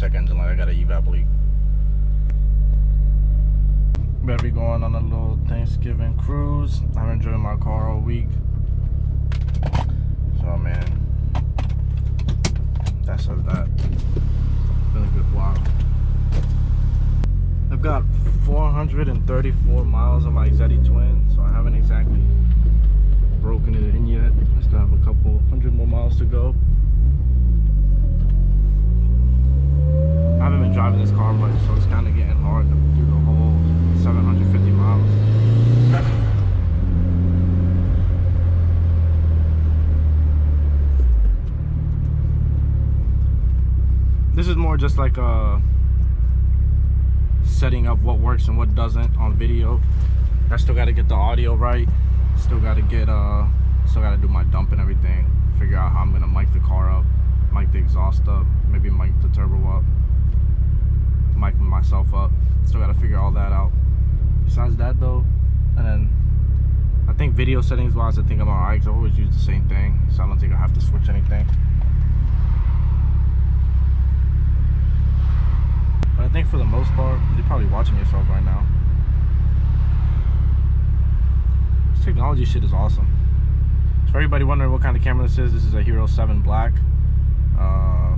check engine light. I got an evap leak. Better be going on a little Thanksgiving cruise. I'm enjoying my car all week. So man, that says that. Been a good while. I've got 434 miles on my VIII twin, so I haven't exactly broken it in yet. I still have a couple hundred more miles to go. I haven't been driving this car much, so it's kind of getting hard to do the whole 750 miles. This is more just like a setting up what works and what doesn't on video. I still got to get the audio right. Still got to get still got to do my dump and everything. Figure out how I'm gonna mic the car up, mic the exhaust up, maybe mic the turbo up, mic myself up. Still got to figure all that out. Besides that though, and then I think video settings wise, I think I'm alright because I always use the same thing, so I don't think I have to switch anything. But I think for the most part, you're probably watching yourself right now. This technology shit is awesome. So for everybody wondering what kind of camera this is a Hero 7 Black. I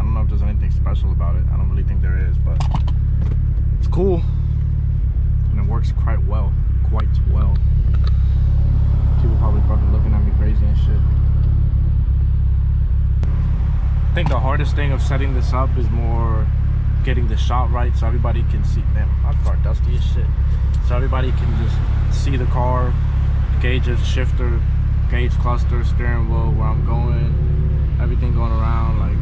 don't know if there's anything special about it. I don't really think there is, but it's cool. And it works quite well. People probably fucking looking at me crazy and shit. I think the hardest thing of setting this up is more getting the shot right so everybody can see. Man, my car dusty as shit. So everybody can just see the car, gauge its shifter, gauge cluster, steering wheel, where I'm going, everything going around. Like,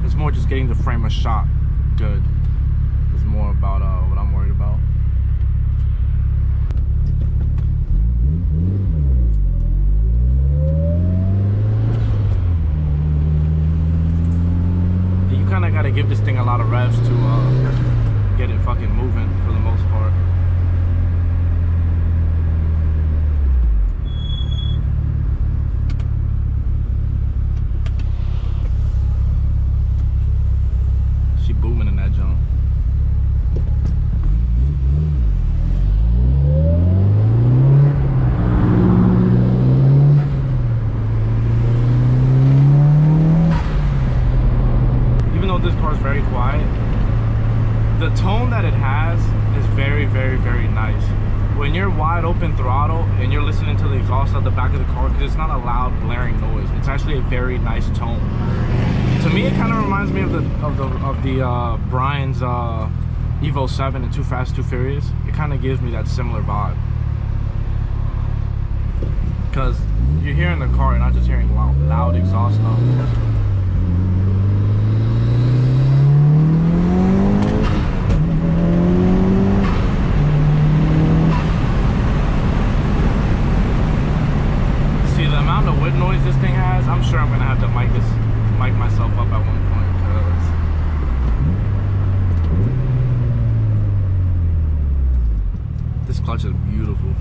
it's more just getting the frame of shot good. It's more about what I'm worried about. You kind of got to give this thing a lot of revs to get it fucking moving for the most part. She booming in that jump. This car is very quiet. The tone that it has is very, very, very nice. When you're wide open throttle and you're listening to the exhaust at the back of the car, because it's not a loud blaring noise, it's actually a very nice tone. To me, it kind of reminds me of the Brian's Evo 7 and Too Fast, Too Furious. It kind of gives me that similar vibe, because you're hearing the car, you're not just hearing loud exhaust noise. Noise this thing has, I'm sure I'm gonna have to mic myself up at one point, because this clutch is beautiful.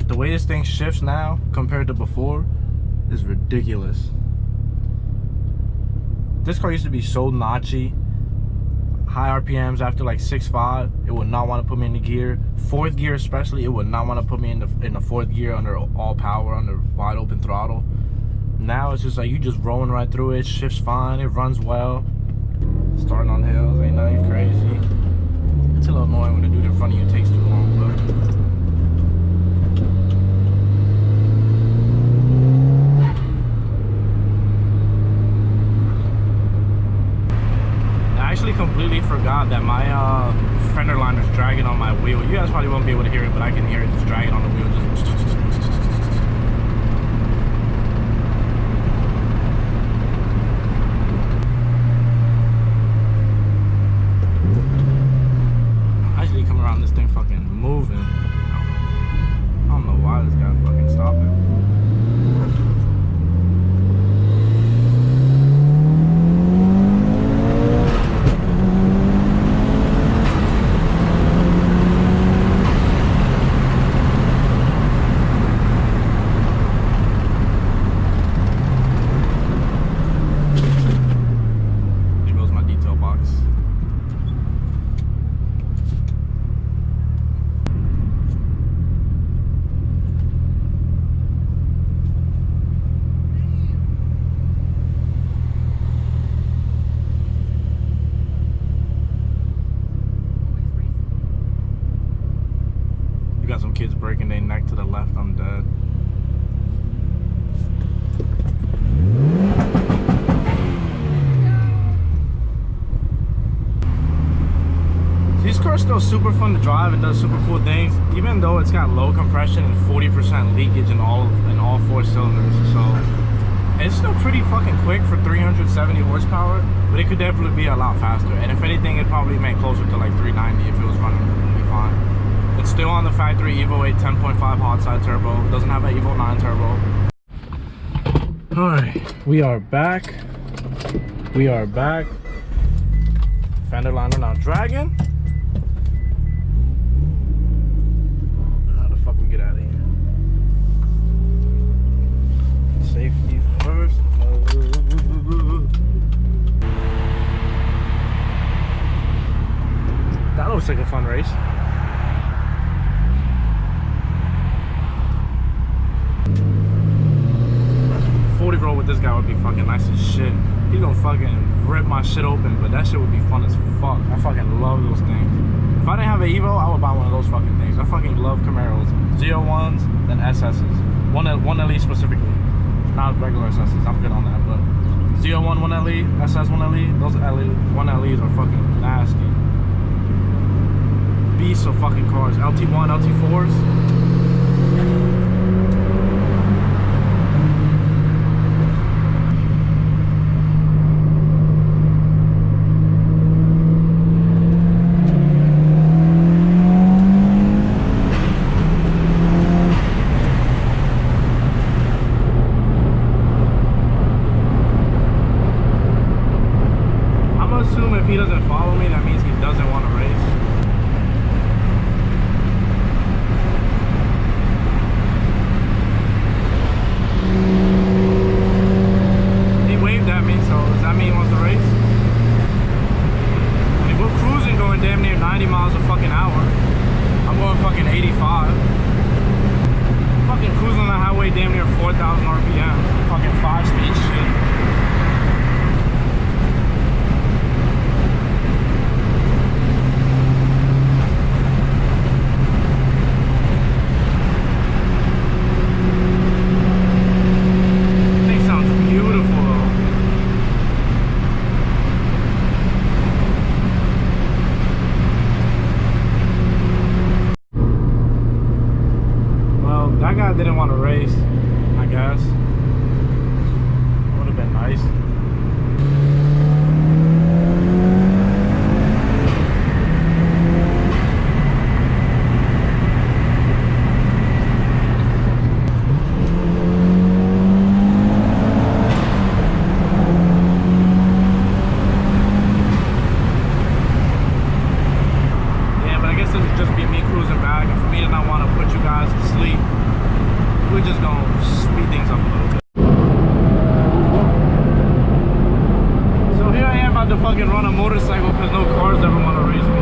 The way this thing shifts now compared to before is ridiculous. This car used to be so notchy. High RPMs after like 6.5, it would not want to put me in the gear. Fourth gear especially, it would not want to put me in the fourth gear under all power, under wide open throttle. Now it's just like you just rolling right through it, shifts fine, it runs well. Starting on hills ain't nothing crazy. It's a little annoying when the dude in front of you takes too long, but I actually completely forgot that my fender liner's dragging on my wheel. You guys probably won't be able to hear it, but I can hear it just dragging on the wheel. Just actually come around this thing fucking moving. I don't know why this guy fucking stopping. to the left, I'm dead. This car's still super fun to drive. It does super cool things, even though it's got low compression and 40% leakage in all 4 cylinders. So it's still pretty fucking quick for 370 horsepower, but it could definitely be a lot faster. And if anything, it'd probably make closer to like 390 if it was running completely fine. It's still on the factory Evo 8 10.5 hot side turbo. It doesn't have an Evo 9 turbo. All right, we are back. We are back. Fender liner not dragging. Get out of here. Safety first. That looks like a fun race. Roll with this guy would be fucking nice as shit. He's gonna fucking rip my shit open, but that shit would be fun as fuck. I fucking love those things. If I didn't have an Evo, I would buy one of those fucking things. I fucking love Camaros. 01s, then SS's. One LE specifically. Not regular SS's, I'm good on that, but 01 1LE, SS 1LE, those 1LEs are fucking nasty. Beasts of fucking cars. LT1, LT4s. He doesn't follow me, that means he doesn't want to race. He waved at me, so does that mean he wants to race? I mean, we're cruising going damn near 90 miles a fucking hour. I'm going fucking 85. I'm fucking cruising on the highway damn near 4,000 RPM. Fucking 5-speed shit. That guy didn't want to race, I guess. Would have been nice. Yeah, but I guess this would just be me cruising back, and for me to not want to put you guys to sleep, we're just gonna speed things up a little bit. So here I am about to fucking run a motorcycle because no cars ever want to race me.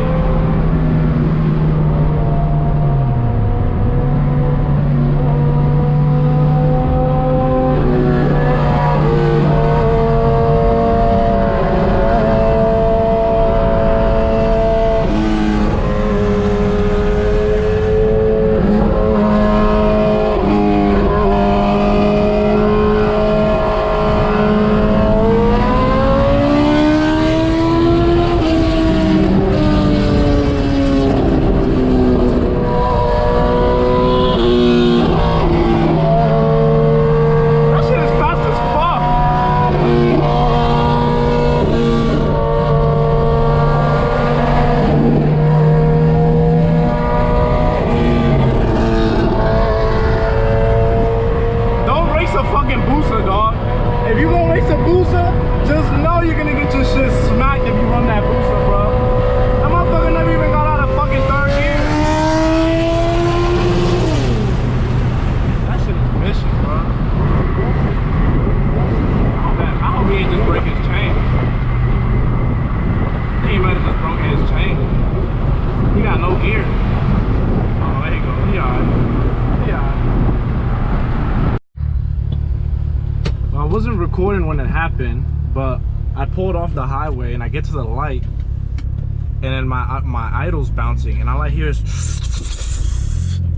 Recording when it happened, but I pulled off the highway and I get to the light and then my idle's bouncing and all I hear is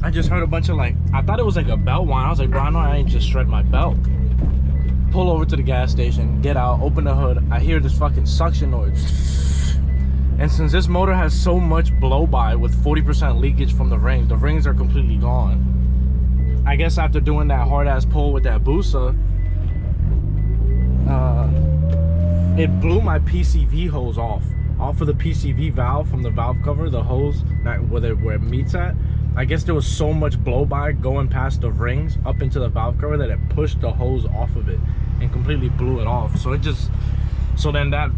I just heard a bunch of like, I thought it was like a belt whine. I was like, bro, I know I ain't just shred my belt. Pull over to the gas station, get out, open the hood. I hear this fucking suction noise. And since this motor has so much blow by with 40% leakage from the rings are completely gone. I guess after doing that hard ass pull with that Busa, it blew my PCV hose off of the PCV valve from the valve cover, the hose that where it meets at. I guess there was so much blow by going past the rings up into the valve cover that it pushed the hose off of it and completely blew it off. So it just, so then that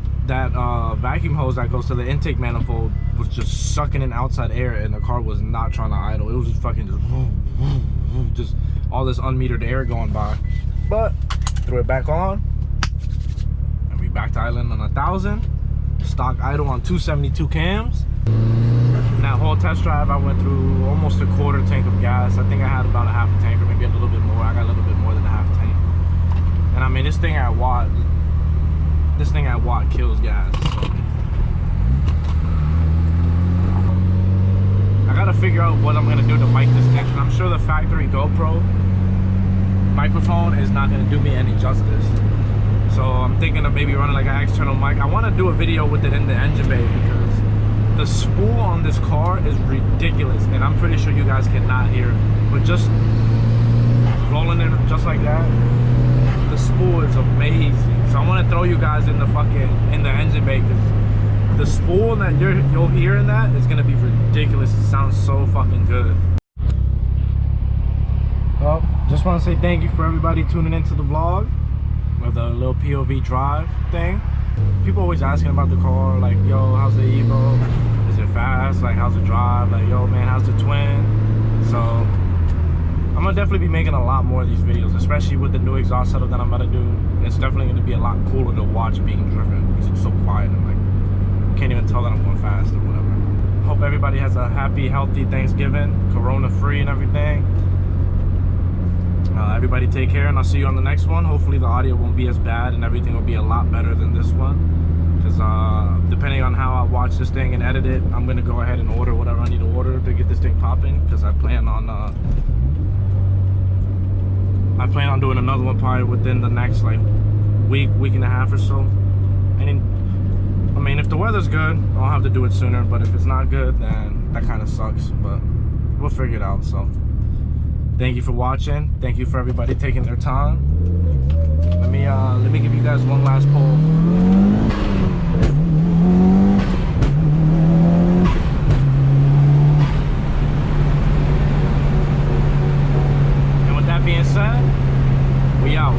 vacuum hose that goes to the intake manifold was just sucking in outside air, and the car was not trying to idle. It was just fucking just all this unmetered air going by. But threw it back on, and we back to idling on 1,000. Stock idle on 272 cams. In that whole test drive, I went through almost a quarter tank of gas. I think I had about a half a tank, or maybe a little bit more. I got a little bit more than a half a tank. And I mean, this thing at watt kills gas. So I gotta figure out what I'm gonna do to mic this thing. I'm sure the factory GoPro microphone is not gonna do me any justice. So I'm thinking of maybe running like an external mic. I want to do a video with it in the engine bay because the spool on this car is ridiculous, and I'm pretty sure you guys cannot hear it. But just rolling it just like that, the spool is amazing. So I want to throw you guys in the engine bay because the spool that you'll hear in that is gonna be ridiculous. It sounds so fucking good. Well, just want to say thank you for everybody tuning into the vlog with a little POV drive thing. People always asking about the car, like, yo, how's the Evo? Is it fast? Like, how's the drive? Like, yo, man, how's the twin? So I'm gonna definitely be making a lot more of these videos, especially with the new exhaust setup that I'm about to do. It's definitely gonna be a lot cooler to watch being driven because it's so quiet and like you can't even tell that I'm going fast or whatever. Hope everybody has a happy, healthy Thanksgiving, corona free and everything. Everybody take care, and I'll see you on the next one. Hopefully the audio won't be as bad and everything will be a lot better than this one, because depending on how I watch this thing and edit it, I'm gonna go ahead and order whatever I need to order to get this thing popping, because I plan on doing another one probably within the next like week and a half or so. I mean, if the weather's good, I'll have to do it sooner, but if it's not good, then that kind of sucks, but we'll figure it out. So thank you for watching. Thank you for everybody taking their time. Let me give you guys one last poll. And with that being said, we out.